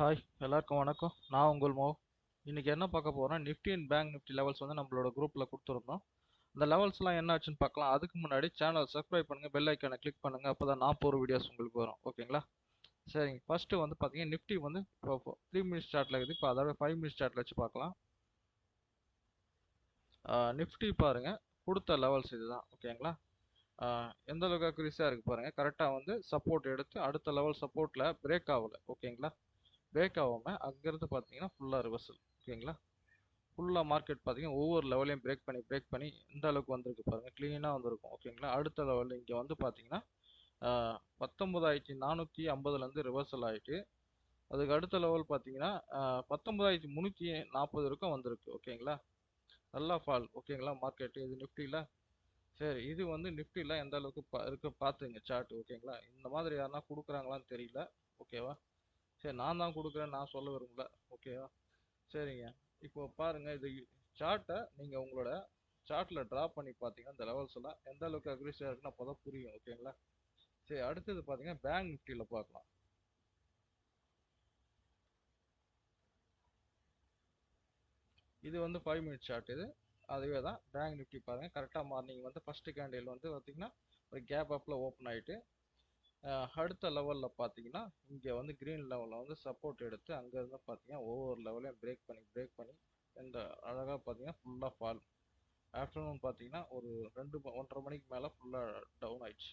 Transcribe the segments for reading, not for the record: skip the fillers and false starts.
Hi எல்லாருக்கும் வணக்கம். நான் உங்கள் மோ. இன்னைக்கு என்ன பார்க்க போறோம், Nifty and bank Nifty levels வந்து நம்மளோட குரூப்ல கொடுத்துருந்தோம். அந்த லெவல்ஸ்லாம் என்ன ஆச்சுன்னு பார்க்கலாம். அதுக்கு முன்னாடி சேனல் சப்ஸ்கிரைப் பண்ணுங்க, பெல் ஐக்கானை கிளிக் பண்ணுங்க. அப்பதான் நான் போகிற வீடியோஸ் உங்களுக்கு வரும். ஓகேங்களா? சரிங்க. ஃபர்ஸ்ட் வந்து பார்த்தீங்கன்னா நிஃப்டி வந்து இப்போ 3 மினிட்ஸ் சார்ட்ல இருக்குது. இப்போ அதோட 5 மினிட்ஸ் சார்ட்ல வச்சு பார்க்கலாம். நிஃப்டி பாருங்க, கொடுத்த லெவல்ஸ் இதுதான். ஓகேங்களா? எந்த அளவுக்கு அக்யூரஸியாக இருக்கு பாருங்க. கரெக்டாக வந்து சப்போர்ட் எடுத்து அடுத்த லெவல் சப்போர்ட்ல பிரேக் ஆகல. ஓகேங்களா? பிரேக் ஆகாம அங்கிருந்து பார்த்தீங்கன்னா ஃபுல்லாக ரிவர்சல். ஓகேங்களா? ஃபுல்லாக மார்க்கெட் பார்த்தீங்கன்னா ஒவ்வொரு லெவலையும் பிரேக் பண்ணி இந்த அளவுக்கு வந்திருக்கு பாருங்க. க்ளீனாக வந்திருக்கும். ஓகேங்களா? அடுத்த லெவலில் இங்கே வந்து பார்த்தீங்கன்னா 19,450லேருந்து ரிவர்சல் ஆகிட்டு அதுக்கு அடுத்த லெவல் பார்த்தீங்கன்னா 19,340 வரைக்கும் வந்திருக்கு. ஓகேங்களா? நல்லா ஃபால். ஓகேங்களா? மார்க்கெட் இது நிஃப்டியில். சரி, இது வந்து நிஃப்டியில் எந்த அளவுக்கு இருக்கு பார்த்துங்க சார்ட். ஓகேங்களா? இந்த மாதிரி யாருன்னா கொடுக்குறாங்களான்னு தெரியல. ஓகேவா? சரி, நான் தான் கொடுக்குறேன், நான் சொல்ல விரும்பல. ஓகேவா? சரிங்க. இப்போ பாருங்க, இது சார்ட்டை நீங்க உங்களோட சார்ட்ல டிரா பண்ணி பார்த்தீங்கன்னா இந்த லெவல்ஸ் எல்லாம் எந்த அளவுக்கு அக்யூரஸியா இருக்குன்னு அப்போதான் புரியும். ஓகேங்களா? சரி, அடுத்தது பார்த்தீங்கன்னா பேங்க் நிஃப்டியில பார்க்கலாம். இது வந்து 5 மினிட்ஸ் சார்ட். இது அதுவே தான் பேங்க் நிஃப்டி. பாருங்க, கரெக்டாக மார்னிங் வந்து ஃபர்ஸ்ட் கேண்டில் வந்து பார்த்தீங்கன்னா ஒரு கேப் அப்ல ஓப்பன் ஆயிட்டு அடுத்த லெவலில் பார்த்தீங்கன்னா இங்கே வந்து கிரீன் லெவலில் வந்து சப்போர்ட் எடுத்து அங்கேருந்து பார்த்தீங்கன்னா ஒவ்வொரு லெவலையும் பிரேக் பண்ணி இந்த அழகாக பார்த்தீங்கன்னா ஃபுல்லாக ஃபால். ஆஃப்டர்நூன் பார்த்தீங்கன்னா ஒரு 1:30 மணிக்கு மேலே ஃபுல்லாக டவுன் ஆயிடுச்சு.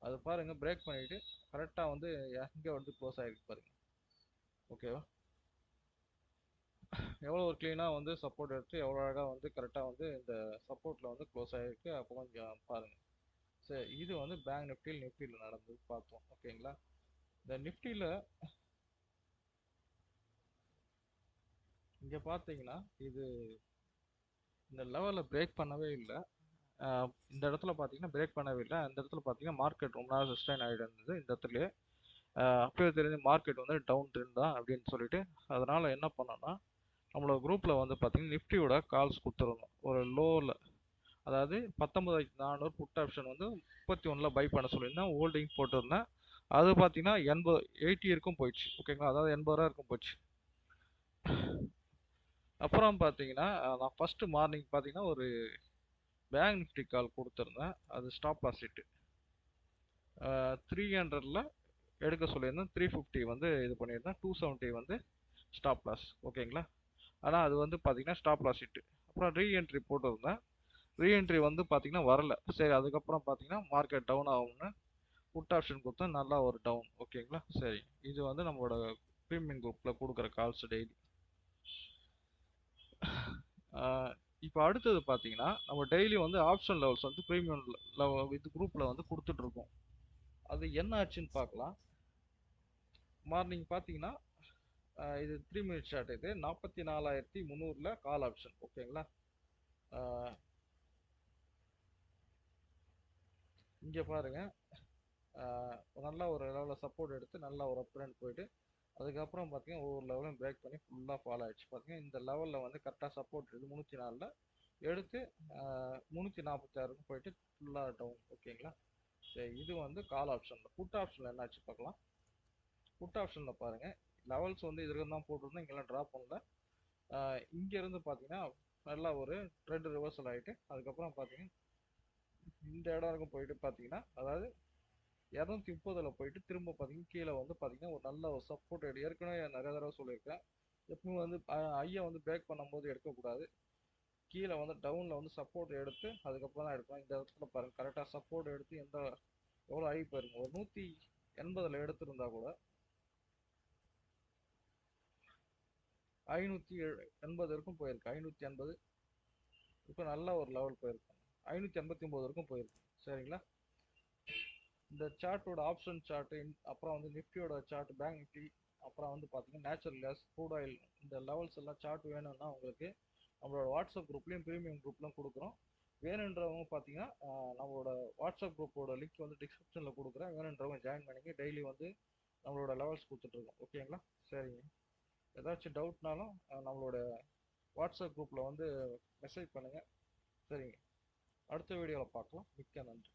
அது பாருங்க, பிரேக் பண்ணிட்டு கரெக்டாக வந்து எங்கே வந்து க்ளோஸ் ஆகிருக்கு பாருங்க. ஓகேவா? எவ்வளோ ஒரு க்ளீனாக வந்து சப்போர்ட் எடுத்து எவ்வளோ அழகாக வந்து கரெக்டாக வந்து இந்த சப்போர்ட்டில் வந்து க்ளோஸ் ஆகிருக்கு. அப்போ கொஞ்சம் பாருங்க. சரி, இது வந்து பேங்க் நிஃப்டியில் நடந்தது பார்த்தோம். ஓகேங்களா? இந்த நிஃப்டியில் இங்கே பார்த்தீங்கன்னா இது இந்த லெவலில் பிரேக் பண்ணவே இல்லை. இந்த இடத்துல பார்த்தீங்கன்னா பிரேக் பண்ணவே இல்லை. இந்த இடத்துல பார்த்தீங்கன்னா மார்க்கெட் ரொம்ப நாள் சஸ்டைன் ஆகிட்டு இருந்தது இந்த இடத்துலயே. அப்பவே தெரிஞ்சு மார்க்கெட் வந்து டவுன் ட்ரெண்ட் தான் அப்படின்னு சொல்லிட்டு அதனால என்ன பண்ணோம்னா நம்மளோட குரூப்ல வந்து பார்த்தீங்கன்னா நிஃப்டியோட கால்ஸ் கொடுத்துருந்தோம். ஒரு லோவில், அதாவது 19,400 புட் ஆப்ஷன் வந்து 31ல் பை பண்ண சொல்லியிருந்தேன். ஹோல்டிங் போட்டிருந்தேன். அது பார்த்தீங்கன்னா 80 இருக்கும் போயிடுச்சு. ஓகேங்களா? அதாவது 80 ரூபா இருக்கும் போச்சு. அப்புறம் பார்த்தீங்கன்னா நான் ஃபர்ஸ்ட் மார்னிங் பார்த்தீங்கன்னா ஒரு பேங்க் நிஃப்டி கால் கொடுத்துருந்தேன். அது ஸ்டாப் லாஸ் ஹிட் 300ல் எடுக்க சொல்லியிருந்தேன். 350 வந்து இது பண்ணியிருந்தேன். 270 வந்து ஸ்டாப் லாஸ். ஓகேங்களா? ஆனால் அது வந்து பார்த்தீங்கன்னா ஸ்டாப் லாஸ் ஹிட். அப்புறம் ரீஎன்ட்ரி போட்டிருந்தேன். ரீஎன்ட்ரி வந்து பார்த்தீங்கன்னா வரல. சரி, அதுக்கப்புறம் பார்த்தீங்கன்னா மார்க்கெட் டவுன் ஆகும்னு புட் ஆப்ஷன் கொடுத்தா நல்லா ஒரு டவுன். ஓகேங்களா? சரி, இது வந்து நம்மளோட ப்ரீமியம் குரூப்பில் கொடுக்குற கால்ஸ் டெய்லி. இப்போ அடுத்தது பார்த்தீங்கன்னா நம்ம டெய்லி வந்து ஆப்ஷன் லெவல்ஸ் வந்து ப்ரீமியம் இது குரூப்பில் வந்து கொடுத்துட்ருக்கோம். அது என்ன ஆச்சுன்னு பார்க்கலாம். மார்னிங் பார்த்தீங்கன்னா இது 3 மினிட்ஸ் சார்ட். இது 44,300ல் கால் ஆப்ஷன். ஓகேங்களா? இங்கே பாருங்க, நல்லா ஒரு லெவலில் சப்போர்ட் எடுத்து நல்லா ஒரு அப் ட்ரெண்ட் போயிட்டு அதுக்கப்புறம் பார்த்தீங்கன்னா ஒவ்வொரு லெவலும் பிரேக் பண்ணி ஃபுல்லாக ஃபால் ஆயிடுச்சு. பார்த்தீங்கன்னா இந்த லெவலில் வந்து கரெக்டாக சப்போர்ட் எடுத்து 304ல் எடுத்து 346க்கு போயிட்டு ஃபுல்லாக டவுன். ஓகேங்களா? சரி, இது வந்து கால் ஆப்ஷனில். புட் ஆப்ஷனில் என்னாச்சு பார்க்கலாம். புட் ஆப்ஷனில் பாருங்க, லெவல்ஸ் வந்து இதுக்கு தான் போட்டிருந்தோம், இங்கெல்லாம் ட்ராப் பண்ணல. இங்கேருந்து பார்த்தீங்கன்னா நல்லா ஒரு ட்ரெண்ட் ரிவர்சல் ஆகிட்டு அதுக்கப்புறம் பார்த்தீங்கன்னா இந்த இடம் வரைக்கும் போயிட்டு பார்த்தீங்கன்னா அதாவது 230ல் போயிட்டு திரும்ப பார்த்தீங்கன்னா கீழே வந்து பார்த்தீங்கன்னா ஒரு நல்ல ஒரு சப்போர்ட் எடு. ஏற்கனவே நிறைய தடவை சொல்லியிருக்கேன், எப்பவும் வந்து ஐயை வந்து பிரேக் பண்ணும்போது எடுக்கக்கூடாது. கீழே வந்து டவுனில் வந்து சப்போர்ட் எடுத்து அதுக்கப்புறம் தான் எடுக்கணும். இந்த இடத்துல பாருங்கள், கரெக்டாக சப்போர்ட் எடுத்து எவ்வளோ ஐ பாருங்க, ஒரு 180ல் எடுத்திருந்தா கூட 580 வரைக்கும் போயிருக்கு. 580 இப்போ நல்ல ஒரு லெவல் போயிருக்கு. 589 வரைக்கும் போயிருக்கு. சரிங்களா? இந்த சார்ட்டோட ஆப்ஷன் சார்ட், அப்புறம் வந்து நிஃப்டியோட சார்ட், பேங்க் நிஃப்டி, அப்புறம் வந்து பார்த்தீங்கன்னா நேச்சுரல் கேஸ், க்ரூட் ஆயில், இந்த லெவல்ஸ் எல்லாம் சார்ட் வேணும்னா உங்களுக்கு நம்மளோட வாட்ஸ்அப் குரூப்லையும் ப்ரீமியம் குரூப்லையும் கொடுக்குறோம். வேணுன்றவங்க பார்த்தீங்கன்னா நம்மளோட வாட்ஸ்அப் குரூப்போட லிங்க் வந்து டிஸ்கிரிப்ஷனில் கொடுக்குறேன். வேணுன்றவங்க ஜாயின் பண்ணிங்க. டெய்லி வந்து நம்மளோட லெவல்ஸ் கொடுத்துட்ருக்கோம். ஓகேங்களா? சரிங்க. ஏதாச்சும் டவுட்னாலும் நம்மளோட வாட்ஸ்அப் குரூப்பில் வந்து மெசேஜ் பண்ணுங்கள். சரிங்க, அடுத்த வீடியோவில் பார்க்கலாம். மிக்க நன்றி.